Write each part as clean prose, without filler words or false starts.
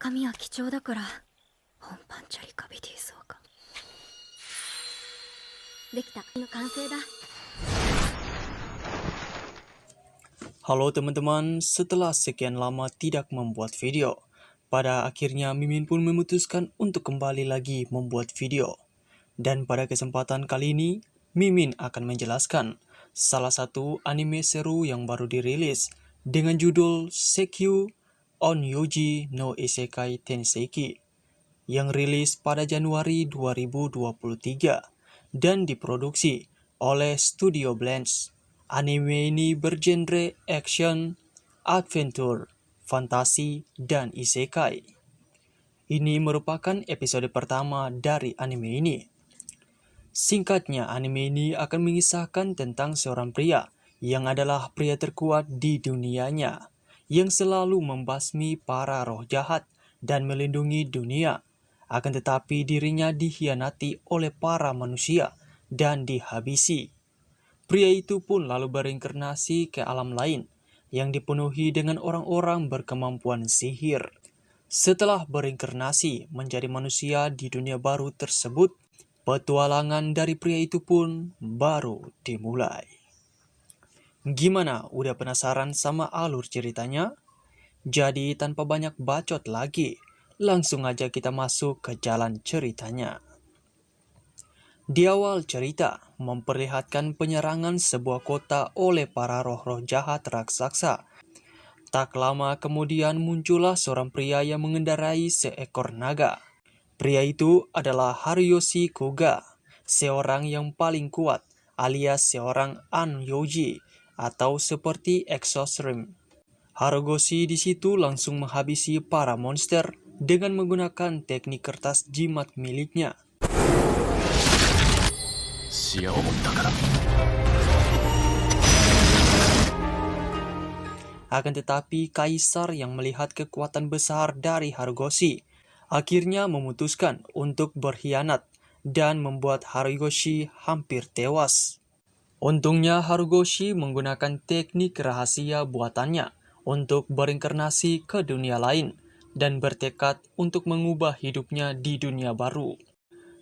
紙は貴重だから本番チャリカビティそうか。できたの完成だ。 Halo teman-teman, setelah sekian lama tidak membuat video, pada akhirnya Mimin pun memutuskan untuk kembali lagi membuat video. Dan pada kesempatan kali ini, Mimin akan menjelaskan salah satu anime seru yang baru dirilis dengan judul Seikyu Onyoji no Isekai Tenseiki yang rilis pada Januari 2023 dan diproduksi oleh Studio Blends. Anime ini bergenre action, adventure, fantasi, dan isekai. Ini merupakan episode pertama dari anime ini. Singkatnya, anime ini akan mengisahkan tentang seorang pria yang adalah pria terkuat di dunianya, yang selalu membasmi para roh jahat dan melindungi dunia. Akan tetapi dirinya dikhianati oleh para manusia dan dihabisi. Pria itu pun lalu bereinkarnasi ke alam lain yang dipenuhi dengan orang-orang berkemampuan sihir. Setelah bereinkarnasi menjadi manusia di dunia baru tersebut, petualangan dari pria itu pun baru dimulai. Gimana? Udah penasaran sama alur ceritanya? Jadi tanpa banyak bacot lagi, langsung aja kita masuk ke jalan ceritanya. Di awal cerita, memperlihatkan penyerangan sebuah kota oleh para roh-roh jahat raksasa. Tak lama kemudian muncullah seorang pria yang mengendarai seekor naga. Pria itu adalah Haruyoshi Koga, seorang yang paling kuat, alias seorang Onyoji, atau seperti Exosrim. Harugoshi di situ langsung menghabisi para monster dengan menggunakan teknik kertas jimat miliknya. Akan tetapi Kaisar yang melihat kekuatan besar dari Harugoshi akhirnya memutuskan untuk berkhianat dan membuat Harugoshi hampir tewas. Untungnya Harugoshi menggunakan teknik rahasia buatannya untuk berinkarnasi ke dunia lain dan bertekad untuk mengubah hidupnya di dunia baru.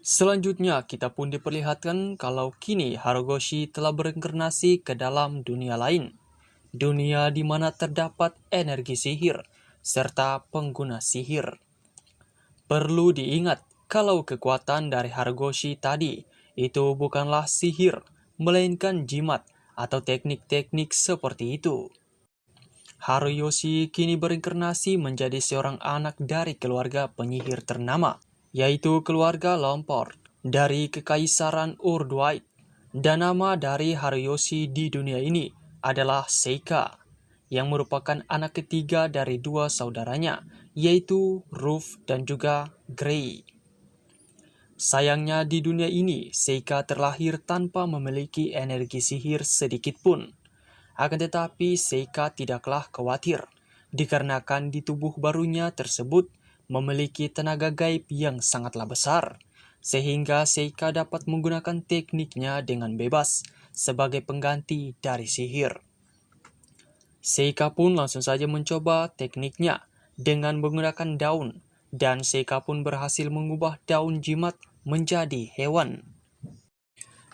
Selanjutnya kita pun diperlihatkan kalau kini Harugoshi telah berinkarnasi ke dalam dunia lain. Dunia di mana terdapat energi sihir serta pengguna sihir. Perlu diingat kalau kekuatan dari Harugoshi tadi itu bukanlah sihir, melainkan jimat atau teknik-teknik seperti itu. Haruyoshi kini berinkarnasi menjadi seorang anak dari keluarga penyihir ternama, yaitu keluarga Lamport dari Kekaisaran Urdwide. Dan nama dari Haruyoshi di dunia ini adalah Seika, yang merupakan anak ketiga dari dua saudaranya, yaitu Ruff dan juga Grey. Sayangnya di dunia ini, Seika terlahir tanpa memiliki energi sihir sedikit pun. Akan tetapi Seika tidaklah khawatir, dikarenakan di tubuh barunya tersebut memiliki tenaga gaib yang sangatlah besar, sehingga Seika dapat menggunakan tekniknya dengan bebas sebagai pengganti dari sihir. Seika pun langsung saja mencoba tekniknya dengan menggunakan daun, dan Seika pun berhasil mengubah daun jimat menjadi hewan.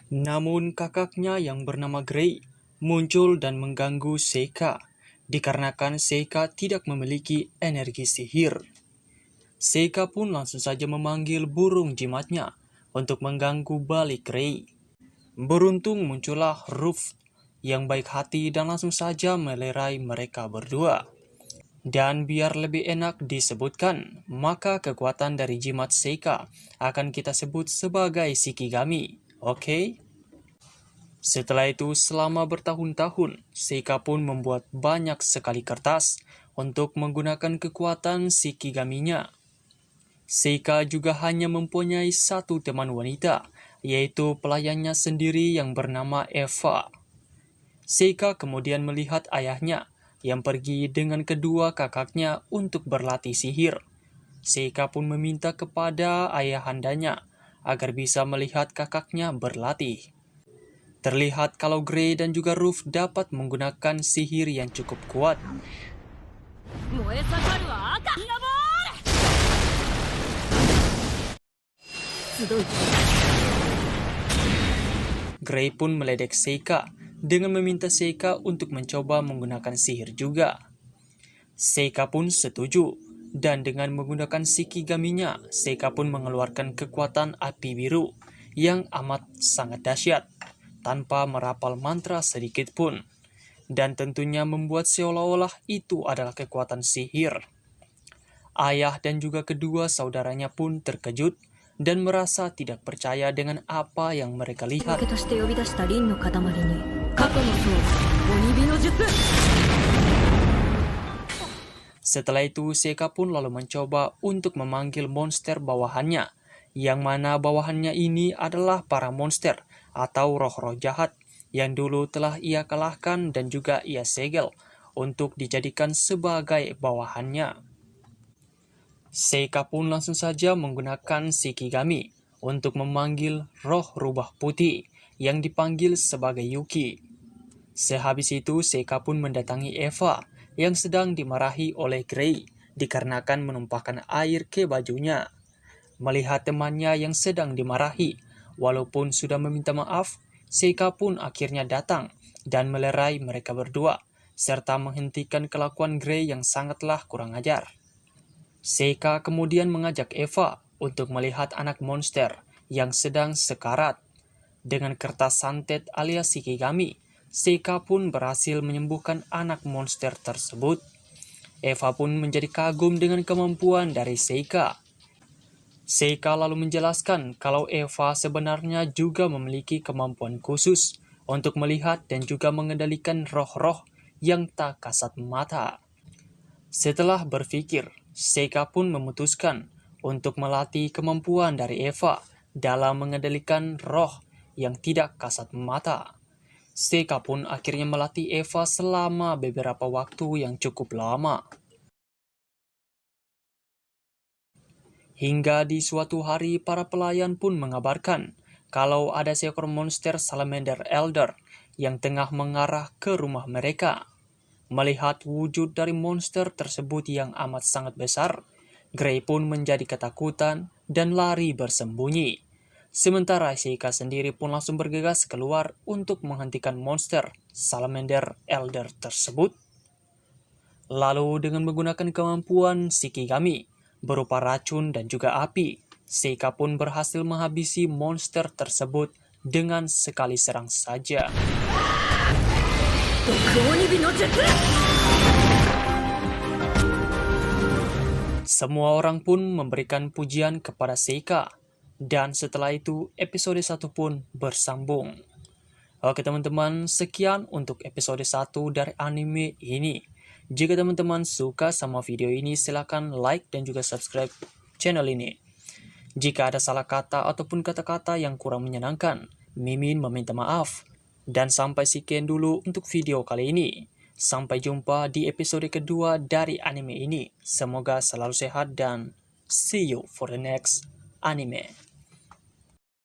Namun kakaknya yang bernama Grey muncul dan mengganggu Seika, dikarenakan Seika tidak memiliki energi sihir. Seika pun langsung saja memanggil burung jimatnya untuk mengganggu balik Grey. Beruntung muncullah Ruff yang baik hati dan langsung saja melerai mereka berdua. Dan biar lebih enak disebutkan, maka kekuatan dari jimat Seika akan kita sebut sebagai Shikigami, oke? Setelah itu, selama bertahun-tahun, Seika pun membuat banyak sekali kertas untuk menggunakan kekuatan Shikigaminya. Seika juga hanya mempunyai satu teman wanita, yaitu pelayannya sendiri yang bernama Eva. Seika kemudian melihat ayahnya yang pergi dengan kedua kakaknya untuk berlatih sihir. Seika pun meminta kepada ayahandanya agar bisa melihat kakaknya berlatih. Terlihat kalau Grey dan juga Ruff dapat menggunakan sihir yang cukup kuat. Gray pun meledek Seika dengan meminta Seika untuk mencoba menggunakan sihir juga. Seika pun setuju, dan dengan menggunakan Shikigami-nya, Seika pun mengeluarkan kekuatan api biru yang amat sangat dahsyat, tanpa merapal mantra sedikit pun, dan tentunya membuat seolah-olah itu adalah kekuatan sihir. Ayah dan juga kedua saudaranya pun terkejut dan merasa tidak percaya dengan apa yang mereka lihat. Setelah itu, Seika pun lalu mencoba untuk memanggil monster bawahannya, yang mana bawahannya ini adalah para monster atau roh-roh jahat yang dulu telah ia kalahkan dan juga ia segel untuk dijadikan sebagai bawahannya. Seika pun langsung saja menggunakan Shikigami untuk memanggil roh rubah putih yang dipanggil sebagai Yuki. Sehabis itu, Seika pun mendatangi Eva yang sedang dimarahi oleh Gray dikarenakan menumpahkan air ke bajunya. Melihat temannya yang sedang dimarahi, walaupun sudah meminta maaf, Seika pun akhirnya datang dan melerai mereka berdua, serta menghentikan kelakuan Gray yang sangatlah kurang ajar. Seika kemudian mengajak Eva untuk melihat anak monster yang sedang sekarat. Dengan kertas santet alias Shikigami, Seika pun berhasil menyembuhkan anak monster tersebut. Eva pun menjadi kagum dengan kemampuan dari Seika. Seika lalu menjelaskan kalau Eva sebenarnya juga memiliki kemampuan khusus untuk melihat dan juga mengendalikan roh-roh yang tak kasat mata. Setelah berpikir, Seika pun memutuskan untuk melatih kemampuan dari Eva dalam mengendalikan roh yang tidak kasat mata. Seika pun akhirnya melatih Eva selama beberapa waktu yang cukup lama. Hingga di suatu hari para pelayan pun mengabarkan kalau ada seekor monster Salamander Elder yang tengah mengarah ke rumah mereka. Melihat wujud dari monster tersebut yang amat sangat besar, Gray pun menjadi ketakutan dan lari bersembunyi. Sementara Seika sendiri pun langsung bergegas keluar untuk menghentikan monster Salamander Elder tersebut. Lalu dengan menggunakan kemampuan Shikigami berupa racun dan juga api, Seika pun berhasil menghabisi monster tersebut dengan sekali serang saja. Semua orang pun memberikan pujian kepada Seika, dan setelah itu episode 1 pun bersambung. Oke teman-teman, sekian untuk episode 1 dari anime ini. Jika teman-teman suka sama video ini, silakan like dan juga subscribe channel ini. Jika ada salah kata ataupun kata-kata yang kurang menyenangkan, Mimin meminta maaf. Dan sampai sekian dulu untuk video kali ini. Sampai jumpa di episode kedua dari anime ini. Semoga selalu sehat dan see you for the next anime.